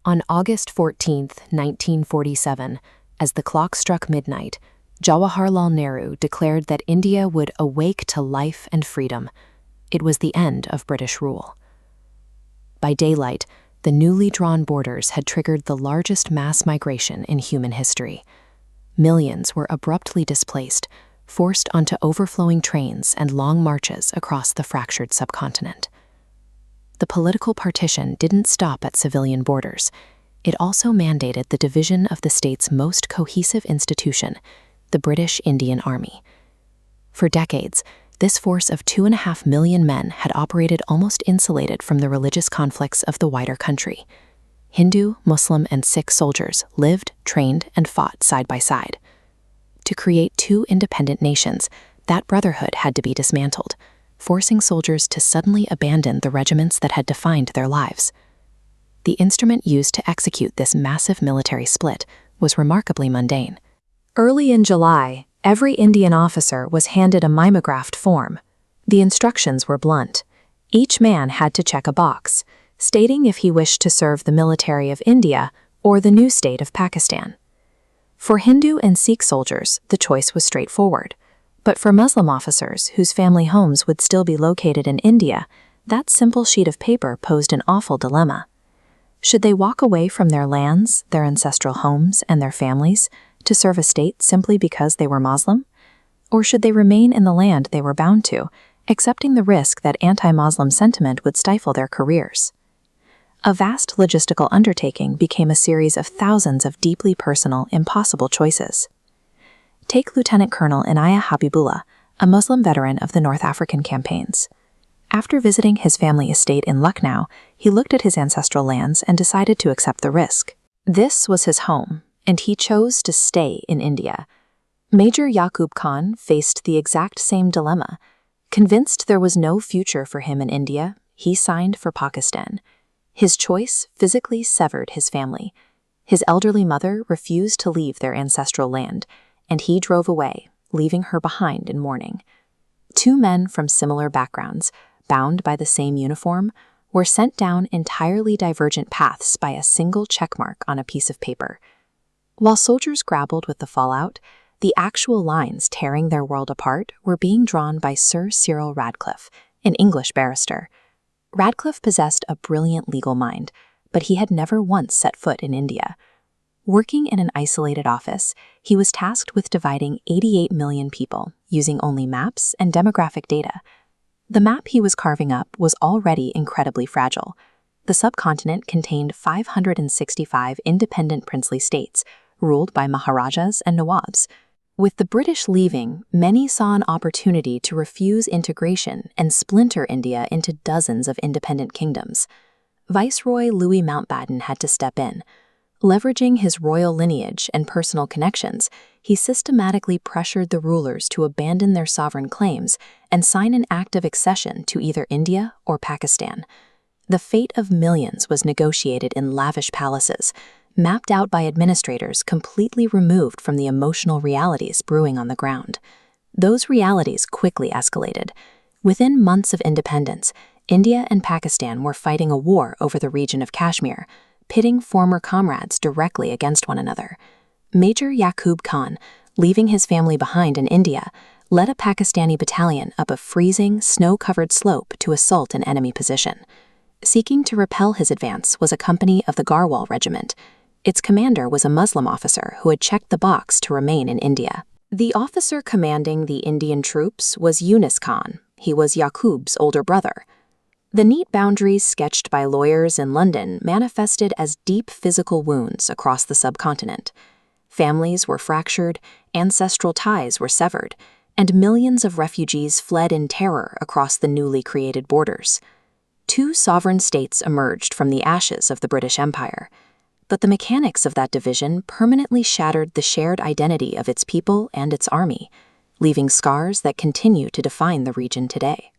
On August 14, 1947, as the clock struck midnight, Jawaharlal Nehru declared that India would awake to life and freedom. It was the end of British rule. By daylight, the newly drawn borders had triggered the largest mass migration in human history. Millions were abruptly displaced, forced onto overflowing trains and long marches across the fractured subcontinent. The political partition didn't stop at civilian borders. It also mandated the division of the state's most cohesive institution, the British Indian Army. For decades, this force of 2.5 million men had operated almost insulated from the religious conflicts of the wider country. Hindu, Muslim, and Sikh soldiers lived, trained, and fought side by side. To create two independent nations, that brotherhood had to be dismantled, forcing soldiers to suddenly abandon the regiments that had defined their lives. The instrument used to execute this massive military split was remarkably mundane. Early in July, every Indian officer was handed a mimeographed form. The instructions were blunt. Each man had to check a box, stating if he wished to serve the military of India or the new state of Pakistan. For Hindu and Sikh soldiers, the choice was straightforward. But for Muslim officers whose family homes would still be located in India, that simple sheet of paper posed an awful dilemma. Should they walk away from their lands, their ancestral homes, and their families to serve a state simply because they were Muslim? Or should they remain in the land they were bound to, accepting the risk that anti-Muslim sentiment would stifle their careers? A vast logistical undertaking became a series of thousands of deeply personal, impossible choices. Take Lieutenant Colonel Inaya Habibullah, a Muslim veteran of the North African campaigns. After visiting his family estate in Lucknow, he looked at his ancestral lands and decided to accept the risk. This was his home, and he chose to stay in India. Major Yaqub Khan faced the exact same dilemma. Convinced there was no future for him in India, he signed for Pakistan. His choice physically severed his family. His elderly mother refused to leave their ancestral land, and he drove away, leaving her behind in mourning. Two men from similar backgrounds, bound by the same uniform, were sent down entirely divergent paths by a single checkmark on a piece of paper. While soldiers grappled with the fallout, the actual lines tearing their world apart were being drawn by Sir Cyril Radcliffe, an English barrister. Radcliffe possessed a brilliant legal mind, but he had never once set foot in India. Working in an isolated office, he was tasked with dividing 88 million people using only maps and demographic data. The map he was carving up was already incredibly fragile. The subcontinent contained 565 independent princely states, ruled by Maharajas and Nawabs. With the British leaving, many saw an opportunity to refuse integration and splinter India into dozens of independent kingdoms. Viceroy Louis Mountbatten had to step in. Leveraging his royal lineage and personal connections, he systematically pressured the rulers to abandon their sovereign claims and sign an act of accession to either India or Pakistan. The fate of millions was negotiated in lavish palaces, mapped out by administrators completely removed from the emotional realities brewing on the ground. Those realities quickly escalated. Within months of independence, India and Pakistan were fighting a war over the region of Kashmir, pitting former comrades directly against one another. Major Yaqub Khan, leaving his family behind in India, led a Pakistani battalion up a freezing, snow-covered slope to assault an enemy position. Seeking to repel his advance was a company of the Garhwal Regiment. Its commander was a Muslim officer who had checked the box to remain in India. The officer commanding the Indian troops was Yunus Khan. He was Yaqub's older brother. The neat boundaries sketched by lawyers in London manifested as deep physical wounds across the subcontinent. Families were fractured, ancestral ties were severed, and millions of refugees fled in terror across the newly created borders. Two sovereign states emerged from the ashes of the British Empire, but the mechanics of that division permanently shattered the shared identity of its people and its army, leaving scars that continue to define the region today.